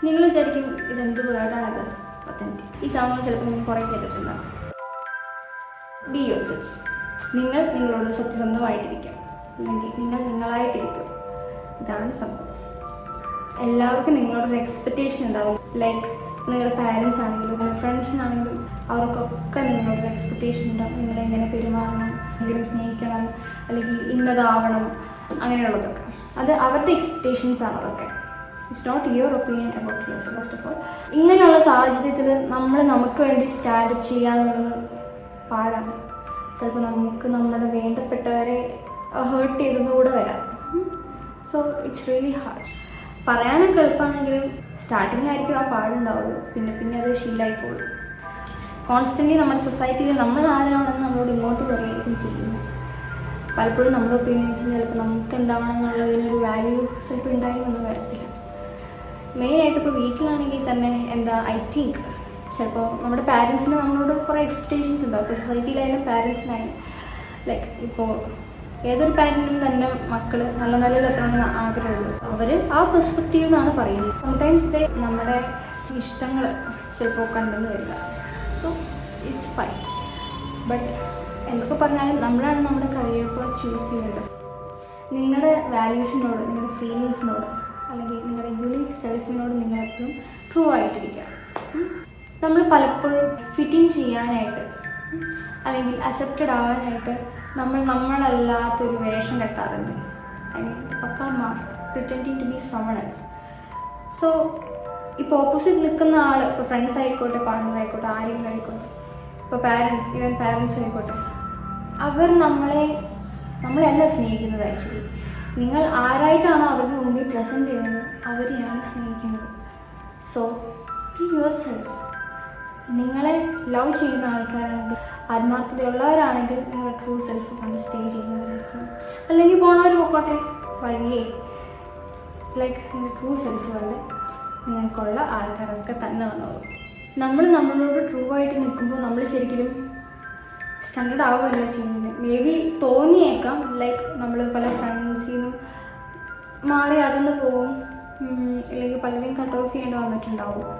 നിങ്ങൾ വിചാരിക്കും ഇതെന്ത് വേർഡാണത് ഒത്തൻറ്റിക്. ഈ സംഭവം ചിലപ്പോൾ നിങ്ങൾ കുറേ കേട്ടിട്ടുണ്ടാകും. Be your self. നിങ്ങൾ നിങ്ങളോട് സത്യസന്ധമായിട്ടിരിക്കുക, അല്ലെങ്കിൽ നിങ്ങൾ നിങ്ങളായിട്ടിരിക്കുക. ഇതാണ് സംഭവം. എല്ലാവർക്കും നിങ്ങളോടൊരു എക്സ്പെക്റ്റേഷൻ ഉണ്ടാവും. ലൈക്ക് നിങ്ങളുടെ പാരൻസ് ആണെങ്കിലും നിങ്ങളുടെ ഫ്രണ്ട്സിനാണെങ്കിലും അവർക്കൊക്കെ നിങ്ങളോടൊരു എക്സ്പെക്റ്റേഷൻ ഉണ്ടാവും. നിങ്ങളെ എങ്ങനെ പെരുമാറണം, എങ്ങനെ സ്നേഹിക്കണം, അല്ലെങ്കിൽ ഇന്നതാവണം, അങ്ങനെയുള്ളതൊക്കെ. അത് അവരുടെ എക്സ്പെക്റ്റേഷൻസ് ആണ് അതൊക്കെ. It's not your opinion about yourself. First of all ഇങ്ങനെയുള്ള സാഹചര്യത്തിൽ നമ്മൾ നമുക്ക് വേണ്ടി സ്റ്റാൻഡപ്പ് ചെയ്യാന്നുള്ളത് പാടാണ്. ചിലപ്പോൾ നമുക്ക് നമ്മുടെ വേണ്ടപ്പെട്ടവരെ ഹേർട്ട് ചെയ്തതുകൂടെ വരാം. So it's really hard. പറയാനൊക്കെ എളുപ്പമാണെങ്കിലും സ്റ്റാർട്ടിങ്ങിലായിരിക്കും ആ പാടുണ്ടാവുള്ളൂ. പിന്നെ അത് ശീലമായിക്കോളും. കോൺസ്റ്റൻ്റ്ലി നമ്മുടെ സൊസൈറ്റിയിൽ നമ്മൾ ആരാണെന്ന് നമ്മളോട് ഇങ്ങോട്ട് പറയുകയായിരിക്കും ചെയ്യുന്നത്. പലപ്പോഴും നമ്മുടെ ഒപ്പീനിയൻസിന് ചിലപ്പോൾ നമുക്ക് എന്താവണമെന്നുള്ളതിനൊരു വാല്യൂ ചിലപ്പോൾ ഉണ്ടായെന്നൊന്നും വരത്തില്ല. മെയിനായിട്ട് ഇപ്പോൾ വീട്ടിലാണെങ്കിൽ തന്നെ ഐ തിങ്ക് ചിലപ്പോൾ നമ്മുടെ പാരൻസിന് നമ്മളോട് കുറേ എക്സ്പെക്റ്റേഷൻസ് ഉണ്ടാവും. ഇപ്പോൾ സൊസൈറ്റിയിലായാലും പാരൻസിനായാലും ലൈക്ക് ഇപ്പോൾ ഏതൊരു പാരൻറ്റിനും തന്നെ മക്കൾ നല്ല എത്തണമെന്ന് ആഗ്രഹമുള്ളൂ. അവർ ആ പെർസ്പെക്റ്റീവ് എന്നാണ് പറയുന്നത്. സംടൈംസ് നമ്മുടെ ഇഷ്ടങ്ങൾ ചിലപ്പോൾ കണ്ടെന്ന് വരില്ല. So it's fine. ബട്ട് എന്തൊക്കെ പറഞ്ഞാലും നമ്മളാണ് നമ്മുടെ കരിയർ ചൂസ് ചെയ്യേണ്ടത്. നിങ്ങളുടെ വാല്യൂസിനോട്, നിങ്ങളുടെ ഫീലിങ്സിനോട്, അല്ലെങ്കിൽ നിങ്ങളുടെ യുണീക്ക് സെൽഫിനോട് നിങ്ങളെപ്പോഴും ട്രൂ ആയിട്ടിരിക്കുക. നമ്മൾ പലപ്പോഴും ഫിറ്റിങ് ചെയ്യാനായിട്ട് അല്ലെങ്കിൽ അക്സെപ്റ്റഡ് ആവാനായിട്ട് നമ്മളല്ലാത്തൊരു വേഷം കെട്ടാറുണ്ട്. ഐ മീൻ പക്കാ mask, pretending to be someone else. So ഇപ്പോൾ ഓപ്പോസിറ്റ് നിൽക്കുന്ന ആൾ, ഇപ്പോൾ ഫ്രണ്ട്സ് ആയിക്കോട്ടെ, പാർട്ട്ണർ ആയിക്കോട്ടെ, ആരെങ്കിലും ആയിക്കോട്ടെ, ഇപ്പോൾ പാരൻസ്, ഈവൻ പാരൻസും ആയിക്കോട്ടെ, അവർ നമ്മളെയല്ല സ്നേഹിക്കുന്നത്. ആക്ച്വലി നിങ്ങൾ ആരായിട്ടാണോ അവരുടെ മുമ്പിൽ പ്രസൻറ്റ് ചെയ്യുന്നത് അവരെയാണ് സ്നേഹിക്കുന്നത്. So be your self. നിങ്ങളെ ലവ് ചെയ്യുന്ന ആൾക്കാരാണെങ്കിൽ, ആത്മാർത്ഥതയുള്ളവരാണെങ്കിൽ നിങ്ങളുടെ ട്രൂ സെൽഫ് കണ്ട് സ്റ്റേ ചെയ്യുന്നവരായിരിക്കും. അല്ലെങ്കിൽ പോണവർ പോയിക്കോട്ടെ, വഴിയേ ലൈക്ക് നിങ്ങളുടെ ട്രൂ സെൽഫ് കണ്ട് നിങ്ങൾക്കുള്ള ആൾക്കാരൊക്കെ തന്നെ വന്നോളൂ. നമ്മളോട് ട്രൂ ആയിട്ട് നിൽക്കുമ്പോൾ നമ്മൾ ശരിക്കും സ്റ്റാൻഡേർഡ് ആവുകയല്ല ചെയ്യുന്നത്. മേ ബി തോന്നിയേക്കാം ലൈക്ക് നമ്മൾ പല ഫ്രണ്ട്സിൽ നിന്നും മാറി അകന്ന് പോവും, അല്ലെങ്കിൽ പലരെയും കട്ട് ഓഫ് ചെയ്യേണ്ടി വന്നിട്ടുണ്ടാവും.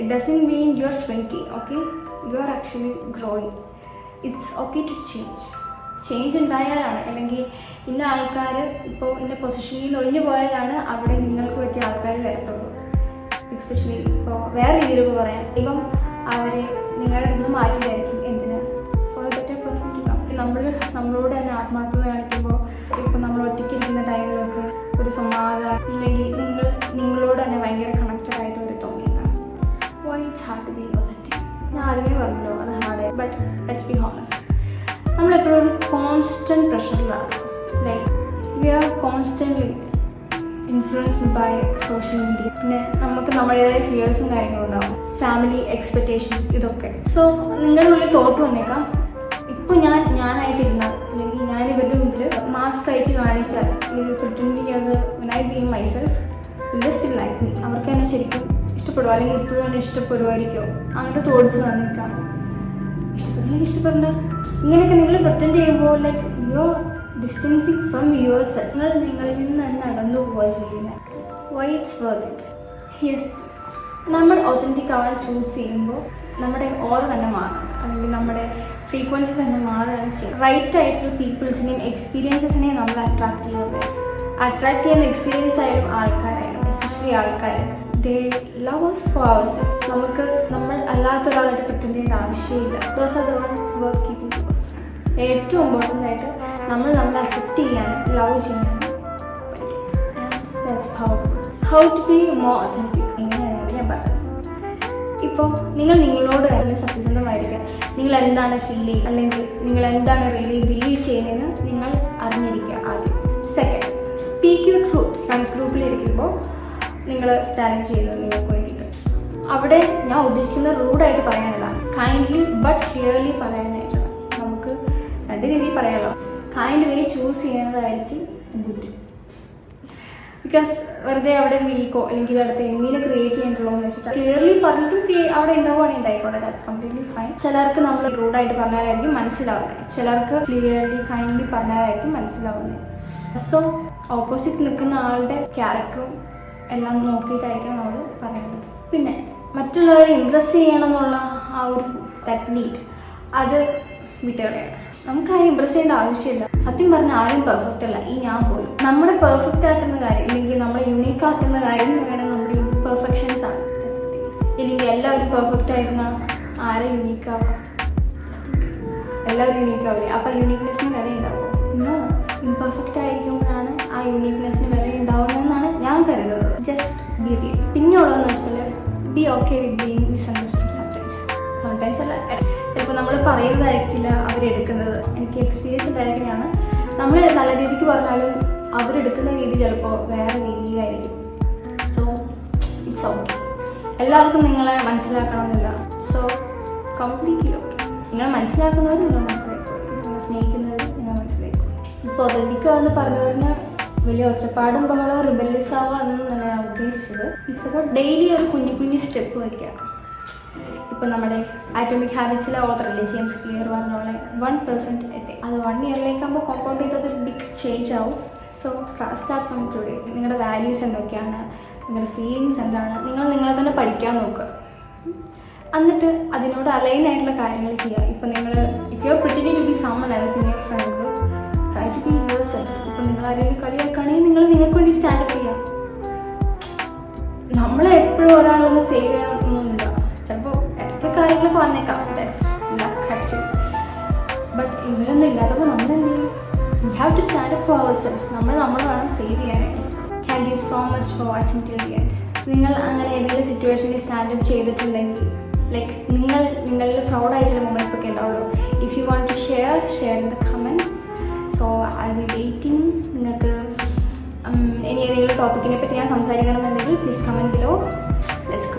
It doesn't mean you're shrinking, okay? You're actually growing. It's okay to change. Change ഉണ്ടായാലാണ്, അല്ലെങ്കിൽ ഇന്ന ആൾക്കാർ ഇപ്പോൾ ഇന്ന പൊസിഷനിൽ നിന്ന് ഒഴിഞ്ഞു പോയാലാണ് അവിടെ നിങ്ങൾക്ക് പറ്റിയ ആൾക്കാർ വരത്തുള്ളൂ. എസ്പെഷ്യലി ഇപ്പോൾ വേറെ രീതിയിൽ പറയാം, ഇപ്പം അവരെ നിങ്ങളുടെ നിന്ന് മാറ്റിയതായിരിക്കും. എന്തിനാ? For a better person to come. നമ്മളോട് തന്നെ ആത്മാർത്ഥത കാണിക്കുമ്പോൾ, ഇപ്പോൾ നമ്മൾ ഒറ്റയ്ക്കിരിക്കുന്ന ടൈമിലൊക്കെ ഒരു സമാധാനം, ഇല്ലെങ്കിൽ നിങ്ങളോട് തന്നെ ഭയങ്കര കണക്റ്റഡ് ആയിട്ട് ഒരു തോന്നിയേക്കാം. Why it's hard to be authentic? ഞാൻ ആദ്യമേ പറഞ്ഞല്ലോ അത് hard. But let's be honest. നമ്മളെപ്പോഴും ഒരു കോൺസ്റ്റൻറ്റ് പ്രഷറിലാണ്. Like we are constantly influenced by social media. പിന്നെ നമുക്ക് നമ്മുടേതായ ഫിയേഴ്സും കാര്യങ്ങളും ഉണ്ടാവും, ഫാമിലി എക്സ്പെക്റ്റേഷൻസ്, ഇതൊക്കെ. സോ നിങ്ങളുടെ ഉള്ളിൽ തോട്ട് വന്നേക്കാം, ഇപ്പോൾ ഞാനായിട്ടിരുന്നാൽ, അല്ലെങ്കിൽ ഞാൻ ഇവരുടെ മുമ്പിൽ മാസ്ക് അയച്ച് കാണിച്ചാൽ, അല്ലെങ്കിൽ pretending as when I B myself, will still like me. അവർക്ക് തന്നെ ശരിക്കും ഇഷ്ടപ്പെടുമോ, അല്ലെങ്കിൽ ഇപ്പോഴും തന്നെ ഇഷ്ടപ്പെടുമായിരിക്കോ, അങ്ങനത്തെ തോട്ട്സ് വന്നേക്കാം. ഇഷ്ടപ്പെടില്ലെങ്കിൽ ഇഷ്ടപ്പെടണ്ട. ഇങ്ങനെയൊക്കെ നിങ്ങൾ പ്രിറ്റൻഡ് ചെയ്യുമ്പോൾ like you are distancing from your self. നിങ്ങളിൽ നിന്ന് തന്നെ അകന്നു പോവുക ചെയ്യുന്നത്. Why it's worth it? Yes, നമ്മൾ ഒതൻറ്റിക് ആവാൻ ചൂസ് ചെയ്യുമ്പോൾ നമ്മുടെ ഓറ തന്നെ മാറണം, അല്ലെങ്കിൽ നമ്മുടെ ഫ്രീക്വൻസി തന്നെ മാറുകയാണ് ചെയ്യുന്നത്. റൈറ്റ് ആയിട്ടുള്ള പീപ്പിൾസിനെയും എക്സ്പീരിയൻസസിനെയും നമ്മൾ അട്രാക്ട് ചെയ്യുന്ന എക്സ്പീരിയൻസ് ആയാലും ആൾക്കാരായാലും, എസ്പെഷ്യലി ആൾക്കാർ, they love us for ourselves. നമ്മൾ അല്ലാത്തൊരാളായിട്ട് പ്രിറ്റൻഡ് ചെയ്യേണ്ട ആവശ്യമില്ല. Those are the ones who are keeping to us. ഏറ്റവും ഇമ്പോർട്ടൻ്റ് ആയിട്ട് നമ്മൾ അക്സെപ്റ്റ് ചെയ്യാനും ലവ് ചെയ്യാനും പഠിക്കും. That's powerful. How to be more authentic? ഇങ്ങനെയാണ് ഞാൻ പറയുന്നത്. ഇപ്പോൾ നിങ്ങളോട് തന്നെ സത്യസന്ധമായിരിക്കാൻ, നിങ്ങൾ എന്താണ് ഫീൽ ചെയ്യുക, അല്ലെങ്കിൽ നിങ്ങൾ എന്താണ് റിയലി ബിലീവ് ചെയ്യുന്നതെന്ന് നിങ്ങൾ അറിഞ്ഞിരിക്കുക ആദ്യം. Second, speak your truth. Friends ഗ്രൂപ്പിലിരിക്കുമ്പോൾ നിങ്ങൾ സ്റ്റാൻഡ് ചെയ്യുന്നത് നിങ്ങൾക്ക് വേണ്ടിയിട്ട്. അവിടെ ഞാൻ ഉദ്ദേശിക്കുന്നത് റൂഡായിട്ട് പറയാനല്ല, കൈൻഡ്ലി ബട്ട് ക്ലിയർലി പറയാനായിട്ടാണ്. നമുക്ക് രണ്ട് രീതിയിൽ പറയാമല്ലോ. കൈൻഡ് വേ ചൂസ് ചെയ്യുന്നതായിരിക്കും ബുദ്ധി. ബിക്കോസ് വെറുതെ അവിടെ ഒരു വീക്കോ അല്ലെങ്കിൽ അടുത്ത എങ്ങനെ ക്രിയേറ്റ് ചെയ്യണ്ടല്ലോ എന്ന് വെച്ചിട്ട് ക്ലിയർലി പറഞ്ഞിട്ടും അവിടെ ഉണ്ടാവുകയാണെങ്കിൽ ഉണ്ടായിക്കോട്ടെ, ദാറ്റ്സ് കംപ്ലീറ്റ്ലി ഫൈൻ. ചിലർക്ക് നമ്മൾ റൂഡായിട്ട് പറഞ്ഞാലായിരിക്കും മനസ്സിലാവുന്നത്, ചിലർക്ക് ക്ലിയർലി കൈൻഡ്ലി പറഞ്ഞാലായിരിക്കും മനസ്സിലാവുന്നത്. സോ ഓപ്പോസിറ്റ് നിൽക്കുന്ന ആളുടെ ക്യാരക്ടറും എല്ലാം നോക്കിയിട്ടായിരിക്കണം നമ്മൾ പറയേണ്ടത്. പിന്നെ മറ്റുള്ളവരെ ഇംപ്രസ് ചെയ്യണം എന്നുള്ള ആ ഒരു നീഡ് അത് വിട്ടുകളയാണ്. നമുക്ക് ആരും ഇംപ്രസ് ചെയ്യേണ്ട ആവശ്യമില്ല. സത്യം പറഞ്ഞാൽ ആരും പെർഫെക്റ്റ് അല്ല, ഈ ഞാൻ പോലും. നമ്മളെ പെർഫെക്റ്റ് ആക്കുന്ന കാര്യം അല്ലെങ്കിൽ നമ്മളെ യുണീക്ക് ആക്കുന്ന കാര്യം എന്ന് പറയുന്നത് നമ്മുടെ ഇംപെർഫെക്ഷൻസ് ആണ്. ഇല്ലെങ്കിൽ എല്ലാവരും പെർഫെക്റ്റ് ആയിരുന്ന ആരെ യുണീക്ക് ആവാം? എല്ലാവരും യുണീക്ക് ആവില്ലേ? അപ്പം യുണീക്നെസ്സിന് വില ഉണ്ടാവുമോ? നോ. ഇംപെർഫെക്റ്റ് ആയിരിക്കുമ്പോഴാണ് ആ യുണീക്നെസ്സിന് വില ഉണ്ടാവുന്നതെന്നാണ് ഞാൻ കരുതുന്നത്. Just be real. പിന്നെ ഉള്ളതെന്ന് വെച്ചാൽ B okay with being misunderstood sometimes അല്ല, ചിലപ്പോൾ നമ്മൾ പറയുന്നതായിരിക്കില്ല അവരെടുക്കുന്നത്. എനിക്ക് എക്സ്പീരിയൻസ് ഉണ്ടായിരിക്കുന്നതാണ്. നമ്മൾ നല്ല രീതിക്ക് പറഞ്ഞാലും അവരെടുക്കുന്ന രീതി ചിലപ്പോൾ വേറെ രീതിയിലായിരിക്കും. So it's okay. എല്ലാവർക്കും നിങ്ങളെ മനസ്സിലാക്കണമെന്നില്ല. So completely okay. നിങ്ങൾ മനസ്സിലാക്കുന്നവർ നിങ്ങൾ മനസ്സിലാക്കും, നിങ്ങൾ സ്നേഹിക്കുന്നവർ നിങ്ങൾ മനസ്സിലാക്കും. ഇപ്പോൾ ഒതന്റിക്കുക എന്ന് പറഞ്ഞവരിന് വലിയ ഒച്ചപ്പാടും ബഹളവും റിബല്യസ് ആവുക എന്നൊന്നും ഞാൻ ഉദ്ദേശിച്ചത്. ഇറ്റ്സ് അബൌട്ട് ഡെയിലി ഒരു കുഞ്ഞു കുഞ്ഞു സ്റ്റെപ്പ് വയ്ക്കുക. ഇപ്പോൾ നമ്മുടെ ആറ്റോമിക് ഹാബിറ്റ്സിലെ ഓതറല്ലേ ജെയിംസ് ക്ലിയർ പറഞ്ഞ പോലെ 1% എത്തി. അത് 1 ഇയറിലേക്കാകുമ്പോൾ കോമ്പൗണ്ട് ചെയ്തൊരു ബിഗ് ചേഞ്ച് ആവും. So start from today. നിങ്ങളുടെ വാല്യൂസ് എന്തൊക്കെയാണ്, നിങ്ങളുടെ ഫീലിങ്സ് എന്താണ്, നിങ്ങൾ നിങ്ങളെ തന്നെ പഠിക്കാൻ നോക്കുക. എന്നിട്ട് അതിനോട് അലൈൻ ആയിട്ടുള്ള കാര്യങ്ങൾ ചെയ്യുക. ഇപ്പോൾ നിങ്ങൾ if you are pretending to be someone else in your friend group, try to be yourself. ഇപ്പോൾ നിങ്ങൾ ആരെങ്കിലും കളിയാക്കുകയാണെങ്കിൽ നിങ്ങൾ നിങ്ങൾക്ക് വേണ്ടി സ്റ്റാൻഡപ്പ് ചെയ്യാം. നമ്മളെ എപ്പോഴും ഒരാളൊന്ന് സേവ് ചെയ്യണമെന്നൊന്നുമില്ല. ചിലപ്പോൾ ഇടയ്ക്ക് കാര്യങ്ങളൊക്കെ വന്നേക്കാം, ആക്ച്വലി. ബട്ട് ഇവരൊന്നും ഇല്ലാത്തപ്പോൾ നമ്മളെന്ത് ചെയ്യും? We have to stand up for our self. നമ്മൾ വേണം സേവ് ചെയ്യാനായിട്ട്. Thank you so much for watching till the end. നിങ്ങൾ അങ്ങനെ ഏതെങ്കിലും സിറ്റുവേഷനിൽ സ്റ്റാൻഡപ്പ് ചെയ്തിട്ടുണ്ടെങ്കിൽ ലൈക്ക് നിങ്ങളിൽ പ്രൗഡായ ചില മൊമെൻറ്റ്സ് ഒക്കെ ഉണ്ടാവുള്ളൂ. If you want to share in the comments. So I be waiting. നിങ്ങൾക്ക് ഇനി ഏതെങ്കിലും ടോപ്പിക്കിനെ പറ്റി ഞാൻ സംസാരിക്കണമെന്നുണ്ടെങ്കിൽ പ്ലീസ് കമൻറ്റ് ബിലോ. ലെറ്റ്സ്